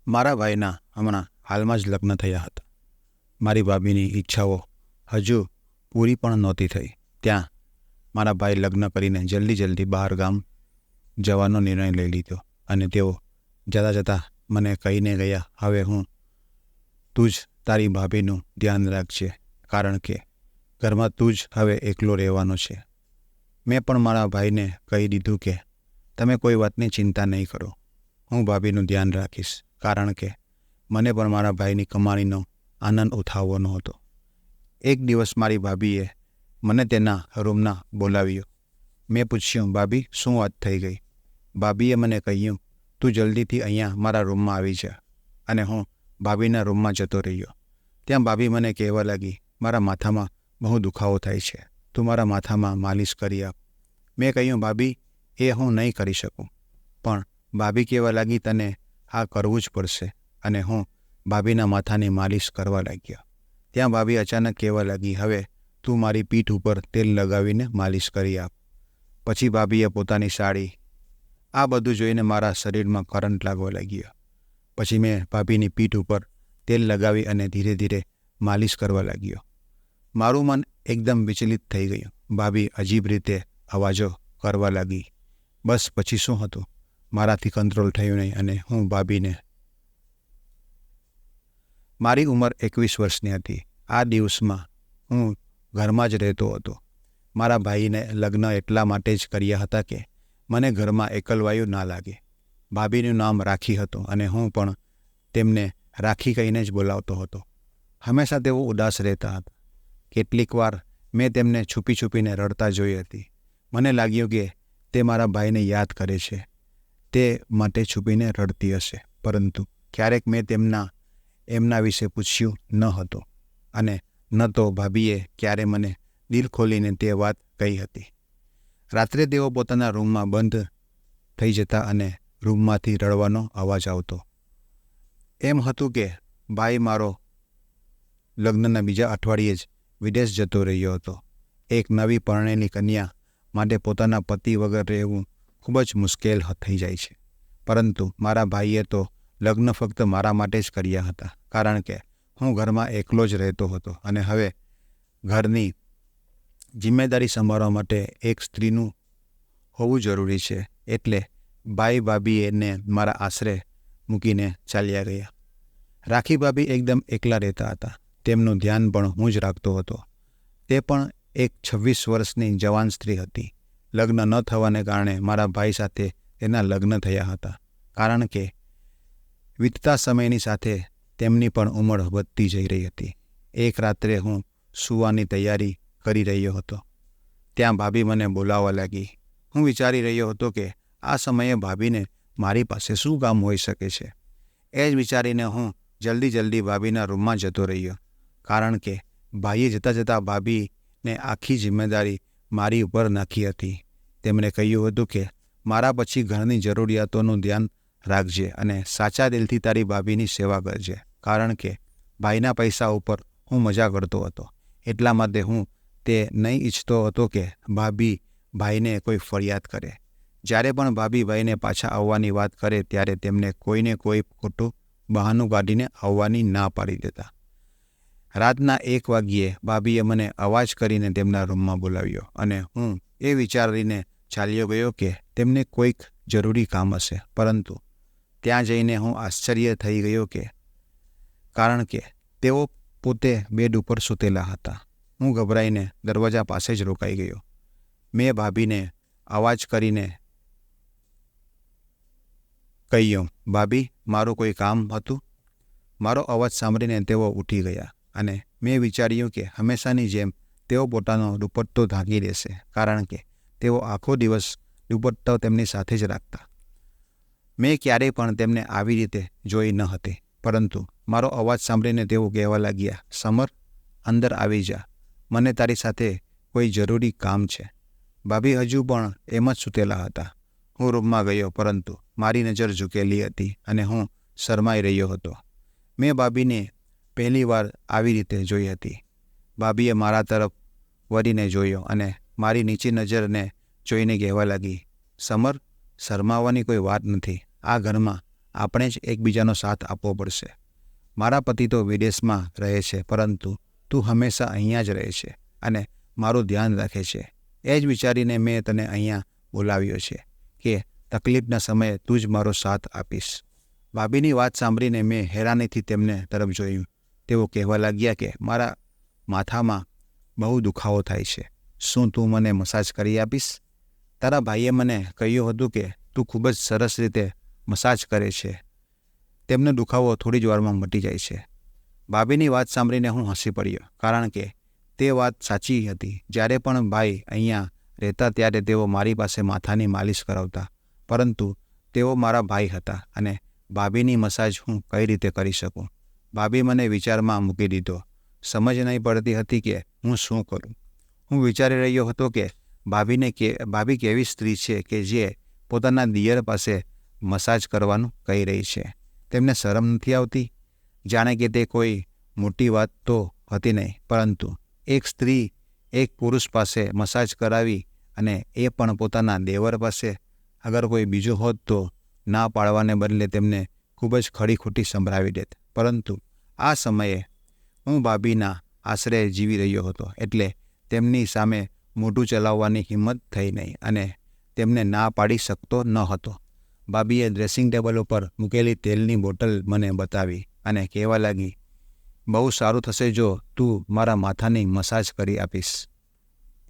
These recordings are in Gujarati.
મારા ભાઈના હમણાં હાલમાં જ લગ્ન થયા હતા. મારી ભાભીની ઈચ્છાઓ હજુ પૂરી પણ નહોતી થઈ ત્યાં મારા ભાઈ લગ્ન કરીને જલ્દી બહાર ગામ જવાનો નિર્ણય લઈ લીધો અને તેઓ જતાં મને કહીને ગયા, હવે તું જ તારી ભાભીનું ધ્યાન રાખજે, કારણ કે ઘરમાં તું જ હવે એકલો રહેવાનો છે. મેં પણ મારા ભાઈને કહી દીધું કે તમે કોઈ વાતની ચિંતા નહીં કરો, હું ભાભીનું ધ્યાન રાખીશ, કારણ કે મને પણ મારા ભાઈની કમાણીનો આનંદ ઉઠાવવાનો હતો. એક દિવસ મારી ભાભીએ મને તેના રૂમના બોલાવ્યો. મેં પૂછ્યું, ભાભી શું વાત થઈ ગઈ? ભાભીએ મને કહ્યું, તું જલ્દીથી અહીંયા મારા રૂમમાં આવી જા. અને હું ભાભીના રૂમમાં જતો રહ્યો. ત્યાં ભાભી મને કહેવા લાગી, મારા માથામાં બહુ દુખાવો થાય છે, તું મારા માથામાં માલિશ કરી આપ. મેં કહ્યું, ભાભી એ હું નહીં કરી શકું. પણ ભાભી કહેવા લાગી, તને આ કરવું જ પડશે. અને હું ભાભીના માથાની માલિશ કરવા લાગ્યો. ત્યાં ભાભી અચાનક કહેવા લાગી, હવે તું મારી પીઠ ઉપર તેલ લગાવીને માલિશ કરી આપ. પછી ભાભીએ પોતાની સાડી, આ બધું જોઈને મારા શરીરમાં કરંટ લાગવા લાગ્યો. પછી મેં ભાભીની પીઠ ઉપર તેલ લગાવી અને ધીરે ધીરે માલિશ કરવા લાગ્યો. મારું મન એકદમ વિચલિત થઈ ગયું. ભાભી અજીબ રીતે અવાજો કરવા લાગી. બસ પછી શું હતું, મારાથી કંટ્રોલ થયું નહીં અને હું ભાભીને. મારી ઉંમર 21 વર્ષની હતી. આ દિવસમાં હું ઘરમાં જ રહેતો હતો. મારા ભાઈને લગ્ન એટલા માટે જ કર્યા હતા કે મને ઘરમાં એકલવાયું ના લાગે. ભાભીનું નામ રાખી હતું અને હું પણ તેમને રાખી કહીને જ બોલાવતો હતો. હંમેશા તેઓ ઉદાસ રહેતા હતા. કેટલીક વાર મેં તેમને છુપીને રડતા જોઈ હતી. મને લાગ્યું કે તે મારા ભાઈને યાદ કરે છે, તે માટે છુપીને રડતી હશે. પરંતુ ક્યારેક મેં એમના વિશે પૂછ્યું ન હતું અને ન તો ભાભીએ ક્યારે મને દિલ ખોલીને તે વાત કહી હતી. રાત્રે તેઓ પોતાના રૂમમાં બંધ થઈ જતા અને રૂમમાંથી રડવાનો અવાજ આવતો. એમ હતું કે ભાઈ મારો લગ્નના બીજા અઠવાડિયે જ વિદેશ જતો રહ્યો હતો. એક નવી પરણેલી કન્યા માટે પોતાના પતિ વગર રહેવું ખૂબ જ મુશ્કેલ થઈ જાય છે. પરંતુ મારા ભાઈએ તો લગ્ન ફક્ત મારા માટે જ કર્યા હતા, કારણ કે હું ઘરમાં એકલો જ રહેતો હતો અને હવે ઘરની જિમ્મેદારી સંભાળવા માટે એક સ્ત્રીનું હોવું જરૂરી છે. એટલે ભાઈ ભાભીને મારા આશરે મૂકીને ચાલ્યા ગયા. રાખી ભાભી એકદમ એકલા રહેતા હતા. તેમનું ધ્યાન પણ હું જ રાખતો હતો. તે પણ એક 26 વર્ષની જવાન સ્ત્રી હતી. લગ્ન ન થવાને કારણે મારા ભાઈ સાથે તેના લગ્ન થયા હતા, કારણ કે વીતતા સમયની સાથે તેમની પણ ઉંમર વધતી જઈ રહી હતી. એક રાત્રે હું સૂવાની તૈયારી કરી રહ્યો હતો ત્યાં ભાભી મને બોલાવવા લાગી. હું વિચારી રહ્યો હતો કે આ સમયે ભાભીને મારી પાસે શું કામ હોઈ શકે છે. એ જ વિચારીને હું જલ્દી ભાભીના રૂમમાં જતો રહ્યો, કારણ કે ભાઈએ જતાં ભાભીને આખી જિમ્મેદારી મારી ઉપર નાખી હતી. તેમણે કહ્યું હતું કે મારા પછી ઘરની જરૂરિયાતોનું ધ્યાન રાખજે અને સાચા દિલથી તારી ભાભીની સેવા કરજે, કારણ કે ભાઈના પૈસા ઉપર હું મજા કરતો હતો. એટલા માટે હું તે નહીં ઈચ્છતો હતો કે ભાભી ભાઈને કોઈ ફરિયાદ કરે. જ્યારે પણ ભાભી ભાઈને પાછા આવવાની વાત કરે ત્યારે તેમને કોઈને કોઈ ખોટું બહાનું કાઢીને આવવાની ના પાડી દેતા. રાતના 1 વાગ્યે ભાભીએ મને અવાજ કરીને તેમના રૂમમાં બોલાવ્યો અને હું એ વિચારીને ચાલ્યો ગયો કે તેમને કોઈક જરૂરી કામ હશે. પરંતુ ત્યાં જઈને હું આશ્ચર્ય થઈ ગયો કારણ કે તેઓ પોતે બેડ ઉપર સૂતેલા હતા. હું ગભરાઈને દરવાજા પાસે જ રોકાઈ ગયો. મેં ભાભીને અવાજ કરીને કહ્યું, ભાભી મારું કોઈ કામ હતું? મારો અવાજ સાંભળીને તેઓ ઉઠી ગયા અને મેં વિચાર્યું કે હંમેશાની જેમ તેઓ પોતાનો દુપટ્ટો ઢાંકી દેશે, કારણ કે તેઓ આખો દિવસ દુપટ્ટો તેમની સાથે જ રાખતા. મેં ક્યારેય પણ તેમને આવી રીતે જોઈ ન હતી. પરંતુ મારો અવાજ સાંભળીને તેઓ કહેવા લાગ્યા, સમર, અંદર આવી જા, મને તારી સાથે કોઈ જરૂરી કામ છે. ભાભી હજુ પણ એમ જ સૂતેલા હતા. હું રૂમમાં ગયો, પરંતુ મારી નજર ઝૂકેલી હતી અને હું શરમાઈ રહ્યો હતો. મેં ભાભીને પહેલી વાર આવી રીતે જોઈ હતી. ભાભીએ મારા તરફ વળીને જોયો અને મારી નીચી નજરને જોઈને કહેવા લાગી, સમર, શરમાવાની કોઈ વાત નથી. આ ઘરમાં આપણે જ એકબીજાનો સાથ આપવો પડશે. મારા પતિ તો વિદેશમાં રહે છે, પરંતુ તું હંમેશા અહીંયા જ રહે છે અને મારું ધ્યાન રાખે છે. એ જ વિચારીને મેં તને અહીંયા બોલાવ્યો છે કે તકલીફના સમયે તું જ મારો સાથ આપીશ. ભાભીની વાત સાંભળીને મેં હેરાનીથી તેમને તરફ જોયું. તેઓ કહેવા લાગ્યા કે મારા માથામાં બહુ દુખાવો થાય છે. શું તું મને મસાજ કરી આપીશ? તારા ભાઈએ મને કહ્યું હતું કે તું ખૂબ જ સરસ રીતે મસાજ કરે છે. તેમનો દુખાવો થોડી જ વારમાં મટી જાય છે. ભાભીની વાત સાંભળીને હું હસી પડ્યો, કારણ કે તે વાત સાચી હતી. જ્યારે પણ ભાઈ અહીંયા રહેતા ત્યારે તેઓ મારી પાસે માથાની માલિશ કરાવતા, પરંતુ તેઓ મારા ભાઈ હતા અને ભાભીની મસાજ હું કઈ રીતે કરી શકું? ભાભી મને વિચારમાં મૂકી દીધો. સમજ નહીં પડતી હતી કે હું શું કરું. હું વિચારી રહ્યો હતો કે ભાભી કેવી સ્ત્રી છે કે જે પોતાના દિયર પાસે મસાજ કરવાનું કહી રહી છે. તેમને શરમ નથી આવતી? જાણે કે તે કોઈ મોટી વાત તો હતી નહીં, પરંતુ એક સ્ત્રી એક પુરુષ પાસે મસાજ કરાવી, અને એ પણ પોતાના દેવર પાસે. અગર કોઈ બીજો હોત તો ના પાડવાને બદલે તેમને ખૂબ જ ખડી ખોટી સંભળાવી દેત. પરંતુ આ સમયે હું ભાભીના આશરે જીવી રહ્યો હતો, એટલે તેમની સામે મોઢું ચલાવવાની હિંમત થઈ નહીં અને તેમને ના પાડી શકતો ન હતો. ભાભીએ ડ્રેસિંગ ટેબલ ઉપર મૂકેલી તેલની બોટલ મને બતાવી અને કહેવા લાગી, બહુ સારું થશે જો તું મારા માથાની મસાજ કરી આપીશ.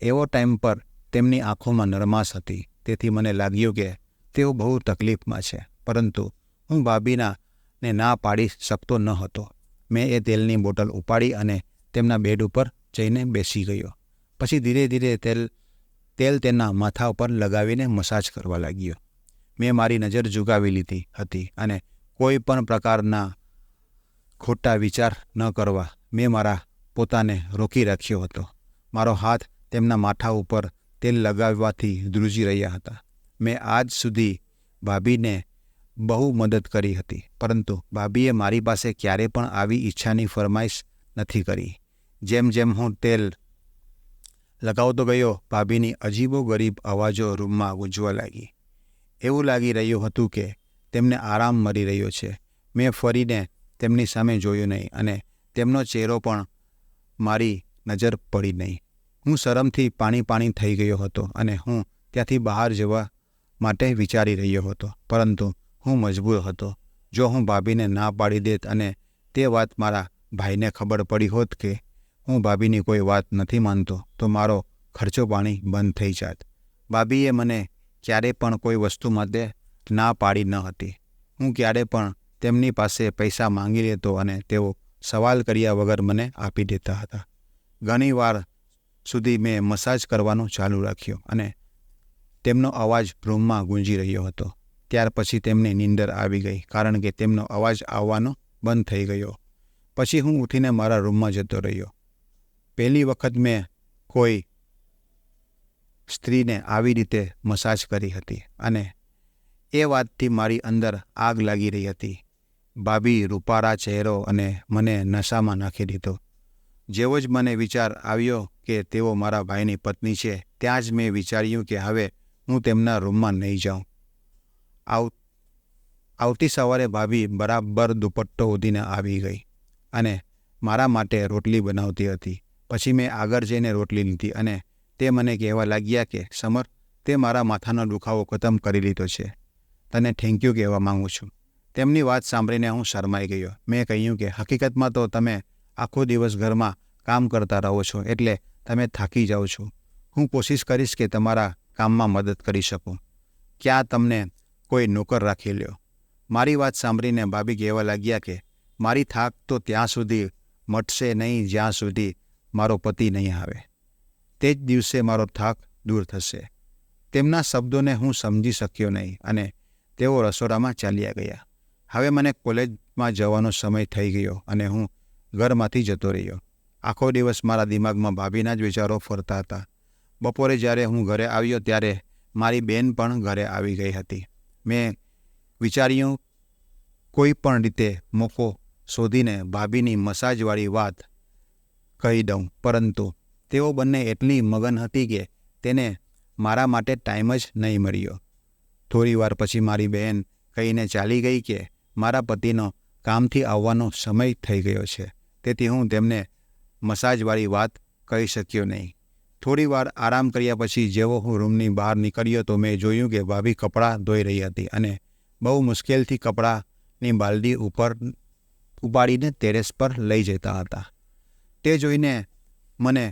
એવો ટાઈમ પર તેમની આંખોમાં નરમાશ હતી, તેથી મને લાગ્યું કે તેઓ બહુ તકલીફમાં છે, પરંતુ હું ભાભીને ના પાડી શકતો ન હતો. મેં એ તેલની બોટલ ઉપાડી અને તેમના બેડ ઉપર જઈને બેસી ગયો. પછી ધીરે ધીરે તેલ તેના માથા ઉપર લગાવીને મસાજ કરવા લાગ્યો. મેં મારી નજર ઝુકાવી લીધી હતી અને કોઈ પણ પ્રકારના ખોટા વિચાર ન કરવા મેં મારા પોતાને રોકી રાખ્યો હતો. મારો હાથ તેમના માથા ઉપર તેલ લગાવવાથી ધ્રુજી રહ્યા હતા. મેં આજ સુધી ભાભીને બહુ મદદ કરી હતી, પરંતુ ભાભીએ મારી પાસે ક્યારે પણ આવી ઈચ્છાની ફરમાઈશ નથી કરી. જેમ જેમ હું તેલ લગાવતો ગયો, ભાભીની અજીબો ગરીબ અવાજો રૂમમાં ગુંજવા લાગી. એવું લાગી રહ્યું હતું કે તેમને આરામ મળી રહ્યો છે. મેં ફરીને તેમની સામે જોયું નહીં અને તેમનો ચહેરો પણ મારી નજર પડી નહીં. હું શરમથી પાણી થઈ ગયો હતો અને હું ત્યાંથી બહાર જવા માટે વિચારી રહ્યો હતો, પરંતુ હું મજબૂર હતો. જો હું ભાભીને ના પાડી દેત અને તે વાત મારા ભાઈને ખબર પડી હોત કે હું ભાભીની કોઈ વાત નથી માનતો, તો મારો ખર્ચો પાણી બંધ થઈ જાત. ભાભીએ મને ક્યારે પણ કોઈ વસ્તુ માટે ના પાડી ન હતી. હું ક્યારે પણ તેમની પાસે પૈસા માંગી લેતો અને તેઓ સવાલ કર્યા વગર મને આપી દેતા હતા. ઘણી વાર સુધી મેં મસાજ કરવાનું ચાલુ રાખ્યું અને તેમનો અવાજ રૂમમાં ગુંજી રહ્યો હતો. ત્યાર પછી તેમને નીંદર આવી ગઈ, કારણ કે તેમનો અવાજ આવવાનો બંધ થઈ ગયો. પછી હું ઉઠીને મારા રૂમમાં જતો રહ્યો. પહેલી વખત મેં કોઈ સ્ત્રીને આવી રીતે મસાજ કરી હતી અને એ વાતથી મારી અંદર આગ લાગી રહી હતી. ભાભી રૂપાળા ચહેરો અને મને નશામાં નાખી દીધો. જેવો જ મને વિચાર આવ્યો કે તેઓ મારા ભાઈની પત્ની છે, ત્યાં જ મેં વિચાર્યું કે હવે હું તેમના રૂમમાં નહીં જાઉં. આવતી સવારે ભાભી બરાબર દુપટ્ટો ઓઢીને આવી ગઈ અને મારા માટે રોટલી બનાવતી હતી. પછી મેં આગળ જઈને રોટલી લીધી અને તે મને કહેવા લાગ્યા કે સમર, તે મારા માથાનો દુખાવો ખતમ કરી લીધો છે. તને થેન્ક યુ કહેવા માંગુ છું. તેમની વાત સાંભળીને હું શરમાઈ ગયો. મેં કહ્યું કે હકીકતમાં તો તમે આખો દિવસ ઘરમાં કામ કરતા રહો છો, એટલે તમે થાકી જાઓ છો. હું કોશિશ કરીશ કે તમારા કામમાં મદદ કરી શકું. ક્યાં તમને કોઈ નોકર રાખી લ્યો. મારી વાત સાંભળીને ભાભી કહેવા લાગ્યા કે મારી થાક તો ત્યાં સુધી મટશે નહીં જ્યાં સુધી મારો પતિ નહીં આવે. તે જ દિવસે મારો થાક દૂર થશે. તેમના શબ્દોને હું સમજી શક્યો નહીં અને તેઓ રસોડામાં ચાલ્યા ગયા. હવે મને કોલેજમાં જવાનો સમય થઈ ગયો અને હું ઘરમાંથી જતો રહ્યો. આખો દિવસ મારા દિમાગમાં ભાભીના જ વિચારો ફરતા હતા. બપોરે જ્યારે હું ઘરે આવ્યો ત્યારે મારી બેન પણ ઘરે આવી ગઈ હતી. મેં વિચાર્યું કોઈ પણ રીતે મોકો શોધીને ભાભીની મસાજવાળી વાત કહી દઉં, પરંતુ તેઓ બંને એટલી મગન હતી કે તેને મારા માટે ટાઈમ જ નહીં મળ્યો. થોડી વાર પછી મારી બહેન કહીને ચાલી ગઈ કે મારા પતિનો કામથી આવવાનો સમય થઈ ગયો છે, તેથી હું તેમને મસાજવાળી વાત કહી શક્યો નહીં. થોડી વાર આરામ કર્યા પછી જેવો હું રૂમની બહાર નીકળ્યો તો મેં જોયું કે ભાભી કપડાં ધોઈ રહી હતી અને બહુ મુશ્કેલથી કપડાની બાલદી ઉપર ઉપાડીને ટેરેસ પર લઈ જતા હતા. તે જોઈને મને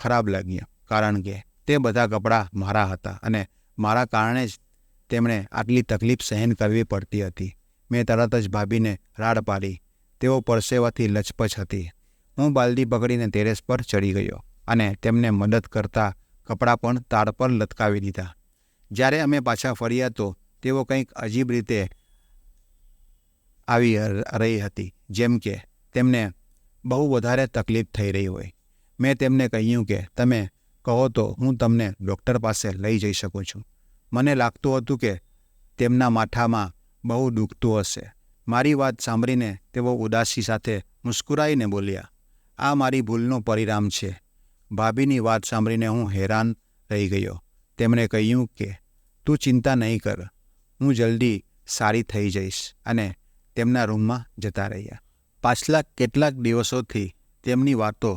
ખરાબ લાગ્યું, કારણ કે તે બધા કપડાં મારા હતા અને મારા કારણે જ તેમણે આટલી તકલીફ સહન કરવી પડતી હતી. મેં તરત જ ભાભીને રાડ પાડી. તેઓ પરસેવાથી લચપચ હતી. હું બાલદી પકડીને ટેરેસ પર ચડી ગયો અને તેમને મદદ કરતા કપડાં પણ તાર પર લટકાવી દીધા. જ્યારે અમે પાછા ફર્યા તો તેઓ કંઈક અજીબ રીતે આવી રહી હતી, જેમ કે તેમને બહુ વધારે તકલીફ થઈ રહી હોય. મેં તેમને કહ્યું કે તમે કહો તો હું તમને ડૉક્ટર પાસે લઈ જઈ શકું છું. મને લાગતું હતું કે તેમના માથામાં બહુ દુખતું હશે. મારી વાત સાંભળીને તેઓ ઉદાસી સાથે મુસ્કુરાઈને બોલ્યા, આ મારી ભૂલનું પરિણામ છે. ભાભીની વાત સાંભળીને હું હેરાન રહી ગયો. તેમણે કહ્યું કે તું ચિંતા નહીં કર, હું જલ્દી સારી થઈ જઈશ, અને તેમના રૂમમાં જતા રહ્યા. પાછલા કેટલાક દિવસોથી તેમની વાતો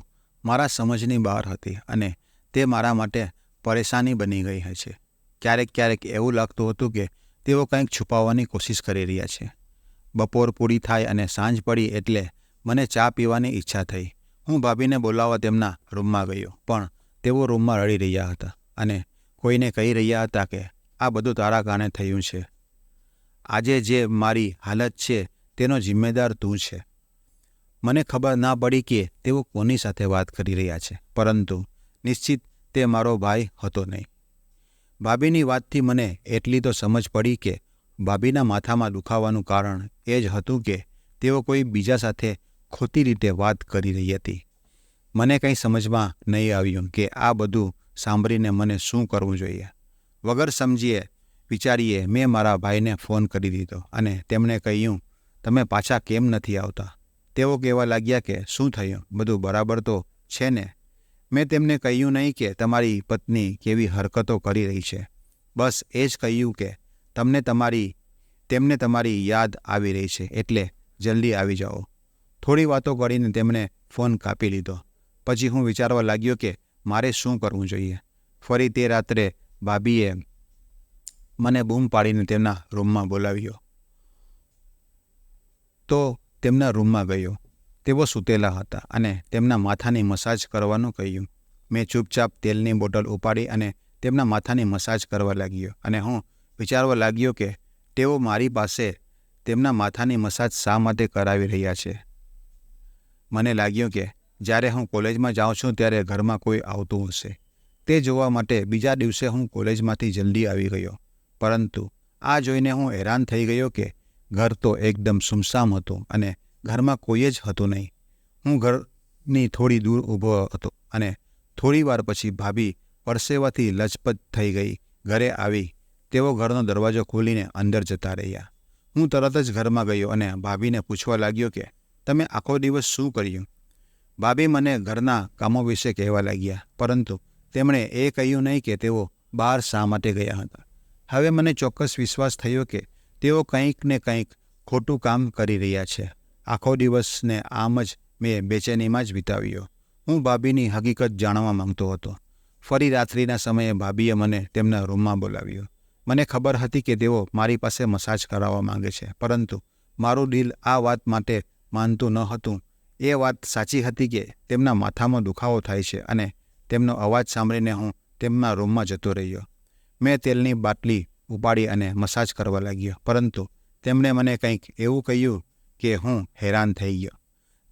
મારા સમજની બહાર હતી અને તે મારા માટે પરેશાની બની ગઈ છે. ક્યારેક એવું લાગતું હતું કે તેઓ કંઈક છુપાવવાની કોશિશ કરી રહ્યા છે. બપોર પૂરી થાય અને સાંજ પડી એટલે મને ચા પીવાની ઈચ્છા થઈ. હું ભાભીને બોલાવવા તેમના રૂમમાં ગયો, પણ તેઓ રૂમમાં રડી રહ્યા હતા અને કોઈને કહી રહ્યા હતા કે આ બધું તારા કારણે થયું છે. આજે જે મારી હાલત છે તેનો જિમ્મેદાર તું છે. મને ખબર ના પડી કે તેઓ કોની સાથે વાત કરી રહ્યા છે, પરંતુ નિશ્ચિત તે મારો ભાઈ હતો નહીં. ભાભીની વાતથી મને એટલી તો સમજ પડી કે ભાભીના માથામાં દુખાવાનું કારણ એ જ હતું કે તેઓ કોઈ બીજા સાથે ખોટી રીતે વાત કરી રહી હતી. મને કંઈ સમજમાં નહીં આવ્યું કે આ બધું સાંભળીને મને શું કરવું જોઈએ. વગર સમજીએ વિચારીએ મેં મારા ભાઈને ફોન કરી દીધો અને તેમણે કહ્યું, તમે પાછા કેમ નથી આવતા? તેઓ કહેવા લાગ્યા કે શું થયું, બધું બરાબર તો છે ને? મેં તેમને કહ્યું નહીં કે તમારી પત્ની કેવી હરકતો કરી રહી છે. બસ એ જ કહ્યું કે તેમને તમારી યાદ આવી રહી છે, એટલે જલ્દી આવી જાઓ. થોડી વાતો કરીને તેમણે ફોન કાપી લીધો. પછી હું વિચારવા લાગ્યો કે મારે શું કરવું જોઈએ. ફરી તે રાત્રે ભાભીએ મને બૂમ પાડીને તેમના રૂમમાં બોલાવ્યો. તો તેમના રૂમમાં ગયો. તેઓ સૂતેલા હતા અને તેમના માથાની મસાજ કરવાનું કહ્યું. મેં ચૂપચાપ તેલની બોટલ ઉપાડી અને તેમના માથાની મસાજ કરવા લાગ્યો અને હું વિચારવા લાગ્યો કે તેઓ મારી પાસે તેમના માથાની મસાજ શા માટે કરાવી રહ્યા છે. મને લાગ્યું કે જ્યારે હું કોલેજમાં જાઉં છું ત્યારે ઘરમાં કોઈ આવતું હશે. તે જોવા માટે બીજા દિવસે હું કોલેજમાંથી જલ્દી આવી ગયો, પરંતુ આ જોઈને હું હેરાન થઈ ગયો કે ઘર તો એકદમ સુમસામ હતું અને ઘરમાં કોઈ જ હતું નહીં. હું ઘરની થોડી દૂર ઊભો હતો અને થોડી વાર પછી ભાભી પરસેવાથી લચપચ થઈ ગઈ ઘરે આવી. તેઓ ઘરનો દરવાજો ખોલીને અંદર જતા રહ્યા. હું તરત જ ઘરમાં ગયો અને ભાભીને પૂછવા લાગ્યો કે તમે આખો દિવસ શું કર્યું? ભાભી મને ઘરના કામો વિશે કહેવા લાગ્યા, પરંતુ તેમણે એ કહ્યું નહીં કે તેઓ બહાર શા માટે ગયા હતા. હવે મને ચોક્કસ વિશ્વાસ થયો કે તેઓ કંઈક ને કંઈક ખોટું કામ કરી રહ્યા છે. આખો દિવસને આમ જ મેં બેચેનીમાં જ વિતાવ્યો. હું ભાભીની હકીકત જાણવા માંગતો હતો. ફરી રાત્રિના સમયે ભાભીએ મને તેમના રૂમમાં બોલાવ્યો. મને ખબર હતી કે તેઓ મારી પાસે મસાજ કરાવવા માંગે છે, પરંતુ મારું દિલ આ વાત માટે માનતું ન હતું. એ વાત સાચી હતી કે તેમના માથામાં દુખાવો થાય છે અને તેમનો અવાજ સાંભળીને હું તેમના રૂમમાં જતો રહ્યો. મેં તેલની બાટલી ઉપાડી અને મસાજ કરવા લાગ્યો, પરંતુ તેમણે મને કંઈક એવું કહ્યું કે હું હેરાન થઈ ગયો.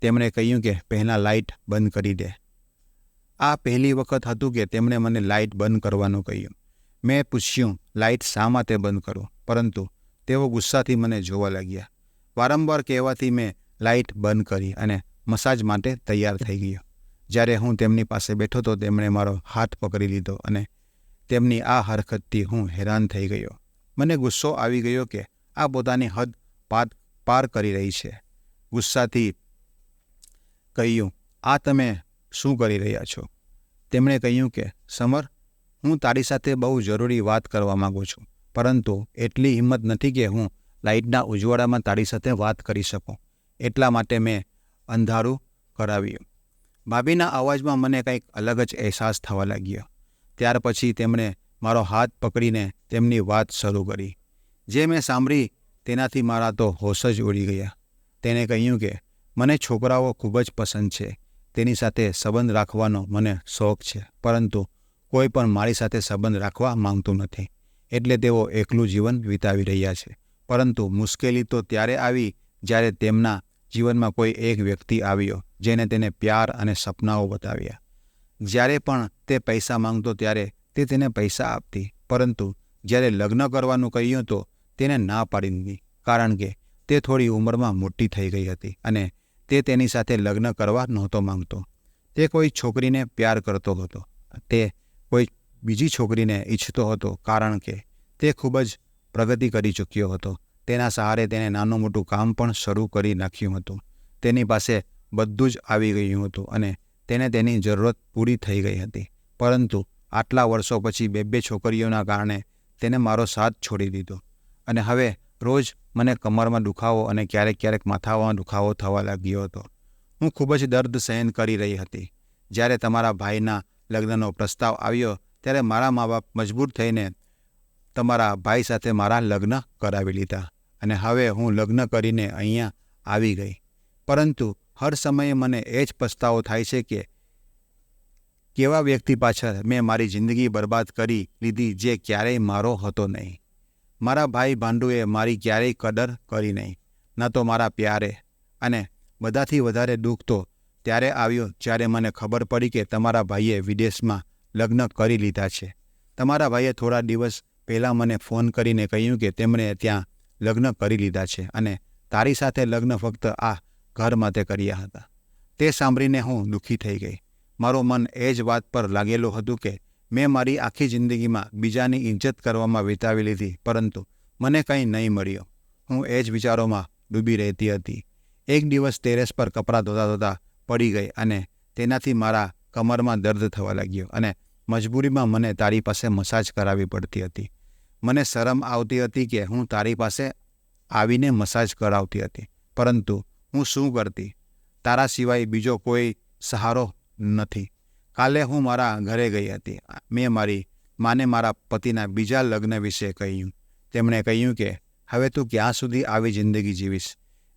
તેમણે કહ્યું કે પહેલાં લાઇટ બંધ કરી દે. આ પહેલી વખત હતું કે તેમણે મને લાઇટ બંધ કરવાનું કહ્યું. મેં પૂછ્યું, લાઇટ શા માટે બંધ કરું? પરંતુ તેઓ ગુસ્સાથી મને જોવા લાગ્યા. વારંવાર કહેવાથી મેં લાઇટ બંધ કરી અને મસાજ માટે તૈયાર થઈ ગયો. જ્યારે હું તેમની પાસે બેઠો તો તેમણે મારો હાથ પકડી લીધો અને તેમની આ હરકતથી હું હેરાન થઈ ગયો. મને ગુસ્સો આવી ગયો કે આ પોતાની હદ પાર કરી રહી છે. ગુસ્સાથી કહ્યું, આ તમે શું કરી રહ્યા છો? તેમણે કહ્યું કે સમર, હું તારી સાથે બહુ જરૂરી વાત કરવા માગું છું, પરંતુ એટલી હિંમત નથી કે હું લાઇટના ઉજવાડામાં તારી સાથે વાત કરી શકું. એટલા માટે મેં અંધારું કરાવ્યું. ભાભીના અવાજમાં મને કંઈક અલગ જ અહેસાસ થવા લાગ્યો. ત્યાર પછી તેમણે મારો હાથ પકડીને તેમની વાત શરૂ કરી. જે મેં સાંભળી તેનાથી મારા તો હોશ જ ઉડી ગયા. તેણે કહ્યું કે મને છોકરાઓ ખૂબ જ પસંદ છે. તેની સાથે સંબંધ રાખવાનો મને શોખ છે, પરંતુ કોઈ પણ મારી સાથે સંબંધ રાખવા માંગતું નથી. એટલે તેઓ એકલું જીવન વિતાવી રહ્યા છે. પરંતુ મુશ્કેલી તો ત્યારે આવી જ્યારે તેમના જીવનમાં કોઈ એક વ્યક્તિ આવ્યો જેને તેને પ્યાર અને સપનાઓ બતાવ્યા. જ્યારે પણ તે પૈસા માંગતો ત્યારે તે તેને પૈસા આપતી, પરંતુ જ્યારે લગ્ન કરવાનું કહ્યું તો તેને ના પાડી દીધી, કારણ કે તે થોડી ઉંમરમાં મોટી થઈ ગઈ હતી અને તે તેની સાથે લગ્ન કરવા નહોતો માંગતો. તે કોઈ છોકરીને પ્યાર કરતો હતો. તે કોઈ બીજી છોકરીને ઈચ્છતો હતો, કારણ કે તે ખૂબ જ પ્રગતિ કરી ચૂક્યો હતો. તેના સહારે તેને નાનું મોટું કામ પણ શરૂ કરી નાખ્યું હતું. તેની પાસે બધું જ આવી ગયું હતું અને તેને તેની જરૂરત પૂરી થઈ ગઈ હતી. પરંતુ આટલા વર્ષો પછી બે છોકરીઓના કારણે તેને મારો સાથ છોડી દીધો અને હવે રોજ મને કમરમાં દુખાવો અને ક્યારેક માથામાં દુખાવો થવા લાગ્યો હતો. હું ખૂબ જ દર્દ સહન કરી રહી હતી. જ્યારે તમારા ભાઈના લગ્નનો પ્રસ્તાવ આવ્યો ત્યારે મારા મા બાપ મજબૂર થઈને તમારા ભાઈ સાથે મારા લગ્ન કરાવી લીધા અને હવે હું લગ્ન કરીને અહીંયા આવી ગઈ. પરંતુ હર સમયે મને એ જ પસ્તાવો થાય છે કે કેવા વ્યક્તિ પાછળ મેં મારી જિંદગી બરબાદ કરી લીધી જે ક્યારેય મારો હતો નહીં. મારા ભાઈ ભાંડુએ મારી ક્યારેય કદર કરી નહીં, ન તો મારા પ્યારે. અને બધાથી વધારે દુઃખ તો ત્યારે આવ્યો જ્યારે મને ખબર પડી કે તમારા ભાઈએ વિદેશમાં લગ્ન કરી લીધા છે. તમારા ભાઈએ થોડા દિવસ પહેલાં મને ફોન કરીને કહ્યું કે તેમણે ત્યાં લગ્ન કરી લીધા છે અને તારી સાથે લગ્ન ફક્ત આ ઘર માટે કર્યા હતા. તે સાંભળીને હું દુઃખી થઈ ગઈ. મારું મન એ જ વાત પર લાગેલું હતું કે મેં મારી આખી જિંદગીમાં બીજાની ઇજ્જત કરવામાં વિતાવી લીધી, પરંતુ મને કંઈ નહીં મળ્યું. હું એ જ વિચારોમાં ડૂબી રહેતી હતી. એક દિવસ ટેરેસ પર કપડાં ધોતા પડી ગઈ અને તેનાથી મારા કમરમાં દર્દ થવા લાગ્યો અને મજબૂરીમાં મને તારી પાસે મસાજ કરાવવી પડતી હતી. મને શરમ આવતી હતી કે હું તારી પાસે આવીને મસાજ કરાવતી હતી, પરંતુ હું શું કરતી? તારા સિવાય બીજો કોઈ સહારો નથી. કાલે હું મારા ઘરે ગઈ હતી. મેં મારી માને મારા પતિના બીજા લગ્ન વિશે કહ્યું. તેમણે કહ્યું કે હવે તું ક્યાં સુધી આવી જિંદગી જીવીશ?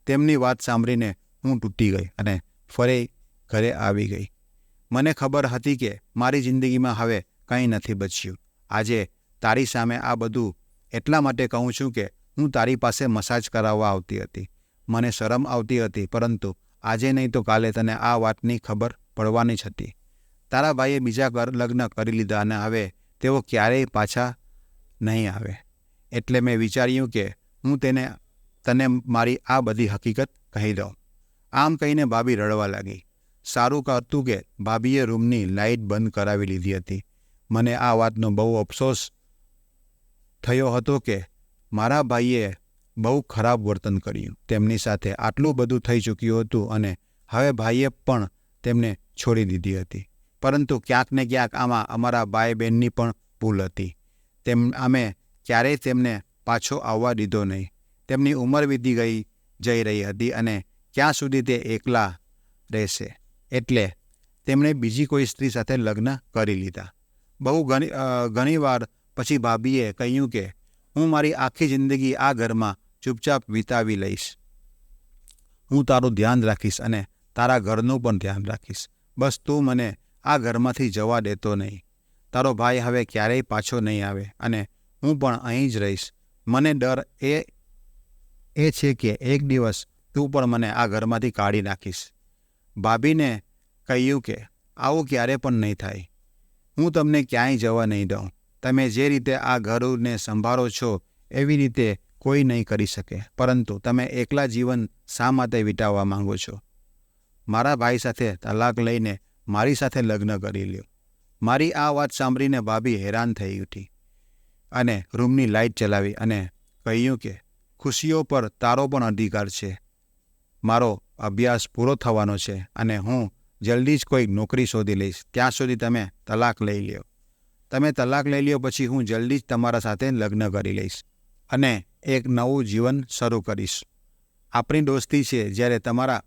તેમની વાત સાંભળીને હું તૂટી ગઈ અને ફરી ઘરે આવી ગઈ. મને ખબર હતી કે મારી જિંદગીમાં હવે કંઈ નથી બચ્યું. આજે તારી સામે આ બધું એટલા માટે કહું છું કે હું તારી પાસે મસાજ કરાવવા આવતી હતી. મને શરમ આવતી હતી, પરંતુ આજે નહીં તો કાલે તને આ વાતની ખબર પડવાની જ હતી. તારા ભાઈએ બીજા લગ્ન કરી લીધા અને હવે તેઓ ક્યારેય પાછા નહીં આવે. એટલે મેં વિચાર્યું કે હું તને મારી આ બધી હકીકત કહી દઉં. આમ કહીને ભાભી રડવા લાગી. સારું હતું કે ભાભીએ રૂમની લાઇટ બંધ કરાવી લીધી હતી. મને આ વાતનો બહુ અફસોસ થયો હતો કે મારા ભાઈએ બહુ ખરાબ વર્તન કર્યું. તેમની સાથે આટલું બધું થઈ ચૂક્યું હતું અને હવે ભાઈએ પણ તેમને છોડી દીધી હતી. પરંતુ ક્યાંક ને ક્યાંક આમાં અમારા ભાઈ બહેનની પણ ભૂલ હતી. અમે ક્યારેય તેમને પાછો આવવા દીધો નહીં. તેમની ઉંમર વીતી જઈ રહી હતી અને ક્યાં સુધી તે એકલા રહેશે, એટલે તેમણે બીજી કોઈ સ્ત્રી સાથે લગ્ન કરી લીધા. બહુ ઘણી વાર પછી ભાભીએ કહ્યું કે હું મારી આખી જિંદગી આ ઘરમાં ચૂપચાપ વિતાવી લઈશ. હું તારું ધ્યાન રાખીશ અને તારા ઘરનું પણ ધ્યાન રાખીશ. બસ તું મને આ ઘરમાંથી જવા દેતો નહીં. તારો ભાઈ હવે ક્યારેય પાછો નહીં આવે અને હું પણ અહીં જ રહીશ. મને ડર એ છે કે એક દિવસ તું પણ મને આ ઘરમાંથી કાઢી નાખીશ. ભાભીને કહ્યું કે આવું ક્યારે પણ નહીં થાય. હું તમને ક્યાંય જવા નહીં દઉં. તમે જે રીતે આ ઘરને સંભાળો છો એવી રીતે કોઈ નહીં કરી શકે. પરંતુ તમે એકલા જીવન શા માટે વિતાવવા માંગો છો? મારા ભાઈ સાથે તલાક લઈને મારી સાથે લગ્ન કરી લ્યો. મારી આ વાત સાંભળીને ભાભી હેરાન થઈ ઉઠી અને રૂમની લાઇટ ચલાવી અને કહ્યું કે ખુશીઓ પર તારો પણ અધિકાર છે. મારો અભ્યાસ પૂરો થવાનો છે અને હું જલ્દી જ કોઈ નોકરી શોધી લઈશ. ત્યાં સુધી તમે તલાક લઈ લ્યો. તમે તલાક લઈ લ્યો પછી હું જલ્દી જ તમારા સાથે લગ્ન કરી લઈશ. અને એક નવું જીવન શરૂ કરીશ. આપણી દોસ્તી છે. જ્યારે તમારા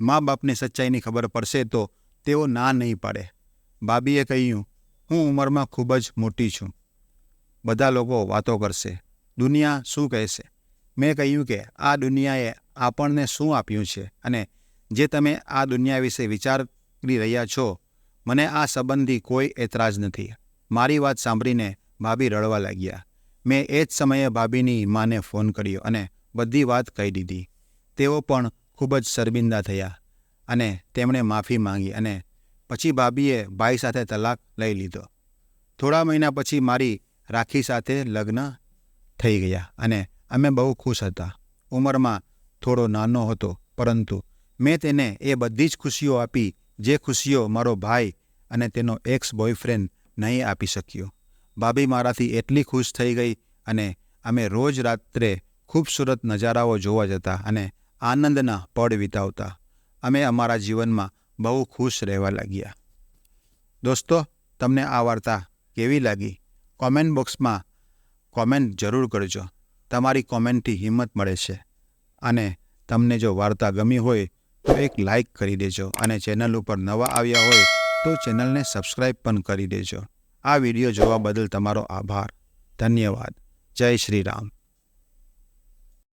મા બાપને સચ્ચાઈની ખબર પડશે તો તેઓ ના નહીં પાડે. ભાભીએ કહ્યું, હું ઉંમરમાં ખૂબ જ મોટી છું. બધા લોકો વાતો કરશે. દુનિયા શું કહેશે? મેં કહ્યું કે આ દુનિયાએ આપણને શું આપ્યું છે અને જે તમે આ દુનિયા વિશે વિચારી રહ્યા છો, મને આ સંબંધી કોઈ એતરાજ નથી. મારી વાત સાંભળીને ભાભી રડવા લાગ્યા. મેં એ જ સમયે ભાભીની માને ફોન કર્યો અને બધી વાત કહી દીધી. તેઓ પણ ખૂબ જ શર્મિંદા થયા અને તેમણે માફી માંગી અને પછી ભાભીએ ભાઈ સાથે તલાક લઈ લીધો. થોડા મહિના પછી મારી રાખી સાથે લગ્ન થઈ ગયા અને અમે બહુ ખુશ હતા. ઉંમરમાં થોડો નાનો હતો, પરંતુ મેં તેને એ બધી જ ખુશીઓ આપી જે ખુશીઓ મારો ભાઈ અને તેનો એક્સ બોયફ્રેન્ડ નહીં આપી શક્યો. ભાભી મારાથી એટલી ખુશ થઈ ગઈ અને અમે રોજ રાત્રે ખૂબસૂરત નજારાઓ જોવા જતા અને આનંદના પળ વિતાવતા. અમે અમારા જીવનમાં બહુ ખુશ રહેવા લાગ્યા. દોસ્તો, તમને આ વાર્તા કેવી લાગી? કોમેન્ટ બોક્સમાં કોમેન્ટ જરૂર કરજો. તમારી કોમેન્ટથી હિંમત મળે છે. અને તમને જો વાર્તા ગમી હોય તો એક લાઈક કરી દેજો અને ચેનલ ઉપર નવા આવ્યા હોય તો ચેનલને સબસ્ક્રાઈબ પણ કરી દેજો. આ વિડીયો જોવા બદલ તમારો આભાર. ધન્યવાદ. જય શ્રી રામ.